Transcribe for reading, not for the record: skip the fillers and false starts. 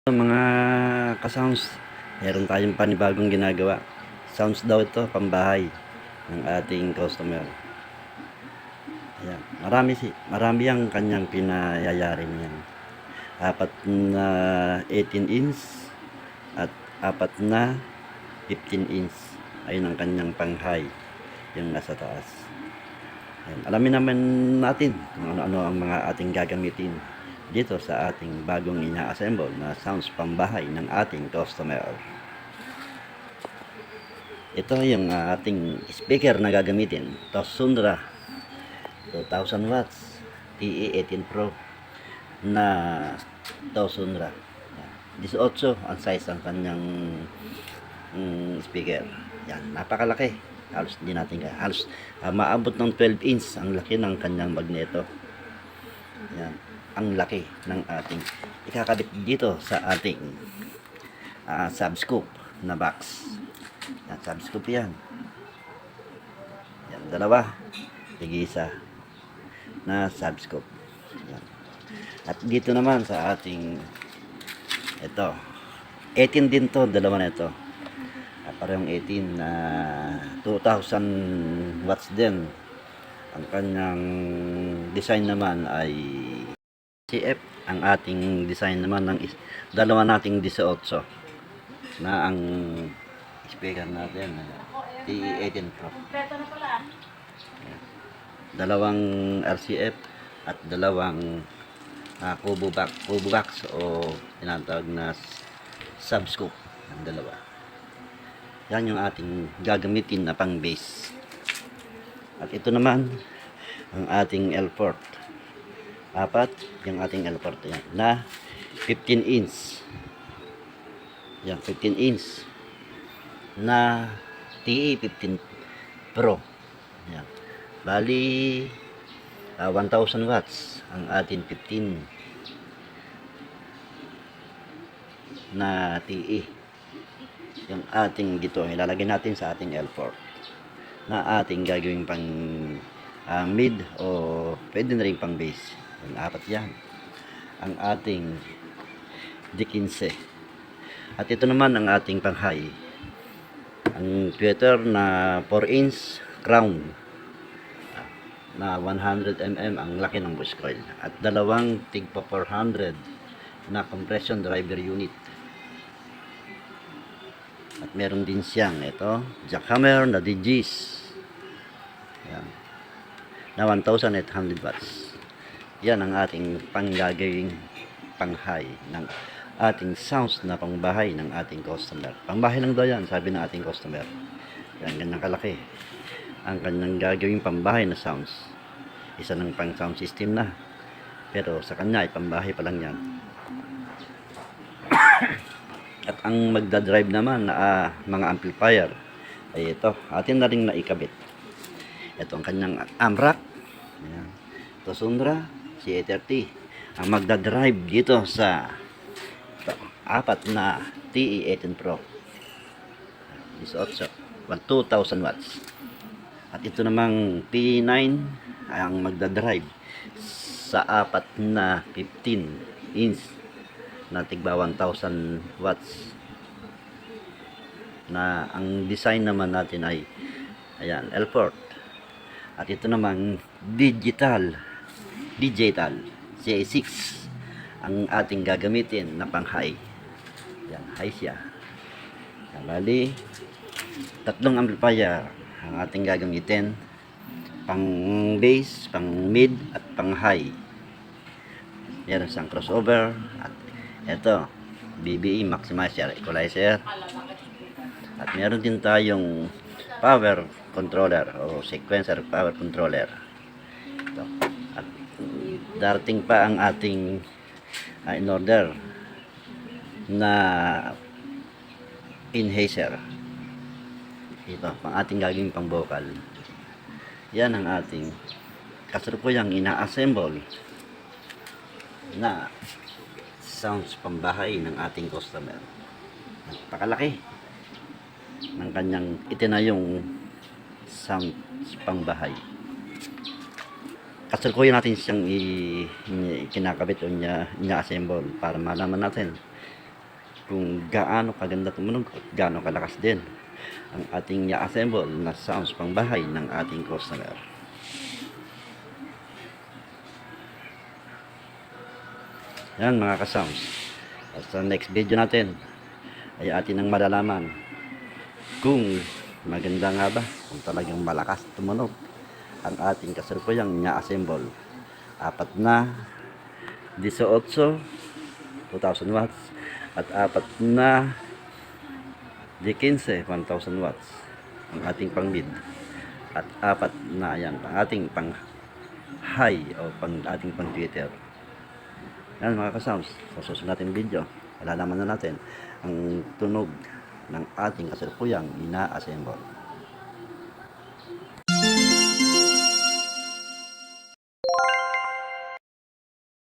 Mga ka-sounds, meron tayong panibagong ginagawa. Sounds daw ito, pambahay ng ating customer. Ayan. Marami ang kanyang pinayayari niyan. Apat na 18 inch at apat na 15 inch. Ayun ang kanyang pang-high, yung nasa taas. Ayan. Alamin naman natin kung ano-ano ang mga ating gagamitin dito sa ating bagong ina-assemble na sounds pambahay ng ating customer. Ito yung ating speaker na gagamitin. Tosundra 2000 watts TE18 Pro na Tosundra. 18 ang size ng kanyang speaker. Yan, napakalaki. Halos hindi natin halos maabot ng 12 inch ang laki ng kanyang magneto. Yan, ang laki ng ating ikakabit dito sa ating subscoop na box. Yan, subscoop yan. Yan, dalawa. Tig-isa na subscoop. Yan. At dito naman sa ating ito, 18 din to, dalawa na ito. Parehong 18 na 2000 watts din. Ang kanyang design naman ay CF. Ang ating design naman ng dalawa nating 18 na ang speaker natin TE18 Pro. Dalawang RCF at dalawang cubo box o tinatawag na subscoop. Ang dalawa. Yan yung ating gagamitin na pang base. At ito naman ang ating L-port. Apat yung ating L-port yan na 15 inch. Yan, 15 inch na TE15 Pro. Yan. Bali 1000 watts ang ating 15 na TE. Yung ating dito ilalagay natin sa ating L-port na ating gagawin pang mid o pwede na rin pang base. Yung apat yan ang ating D15. At ito naman ang ating pang high, ang tweeter na 4 inch crown na 100 mm ang laki ng bush coil at dalawang tigpa 400 na compression driver unit. At meron din siyang ito, jackhammer na DGs. Yan. Na 1800 watts. Yan ang ating panggagawing pang-high ng ating sounds na pangbahay ng ating customer. Pangbahay lang daw yan, sabi ng ating customer. Yan, ganyan kalaki. Ang kanyang gagawing pambahay na sounds. Isa ng pang sound system na. Pero sa kanya ay pambahay pa lang yan. At ang magdadrive naman na mga amplifier ay ito, atin na rin naikabit. Ito ang kanyang amrak. Ayan. Tosundra CA30. Ang magdadrive dito sa ito, apat na TE18 Pro. 18, 2000 watts. At ito namang P9 ang magdadrive sa apat na 15 inch na tigba 1000 watts na ang design naman natin ay ayan, L-port. At ito naman digital CA6 ang ating gagamitin na pang high. Yan, high siya. Yan, bali tatlong amplifier ang ating gagamitin, pang bass, pang mid at pang high. Meron siyang crossover at ito, BBE maximizer, equalizer. At meron din tayong power controller o sequencer power controller. Ito. At darating pa ang ating in order na enhancer. Ito, pang ating gagawin pang vocal. Yan ang ating kasalukuyang ina-assemble na sounds pambahay ng ating customer. Napakalaki ng kanyang itinayong sounds pambahay. Kasalukuyan natin siyang kinakabit o ina-assemble para malaman natin kung gaano kaganda tumunog at gaano kalakas din ang ating i-assemble na sounds pangbahay ng ating customer. Yan mga ka-sounds. At sa next video natin ay atin ang malalaman kung maganda nga ba, kung talagang malakas tumunog ang ating kasalukuyang i-assemble. Apat na 18 2,000 watts at apat na D15 1,000 watts ang ating pang mid at apat na yan ang ating pang high o ating pang tweeter. Yan mga ka-sounds, sa susunod natin video malalaman na natin ang tunog ng ating kasalukuyang ina-assemble.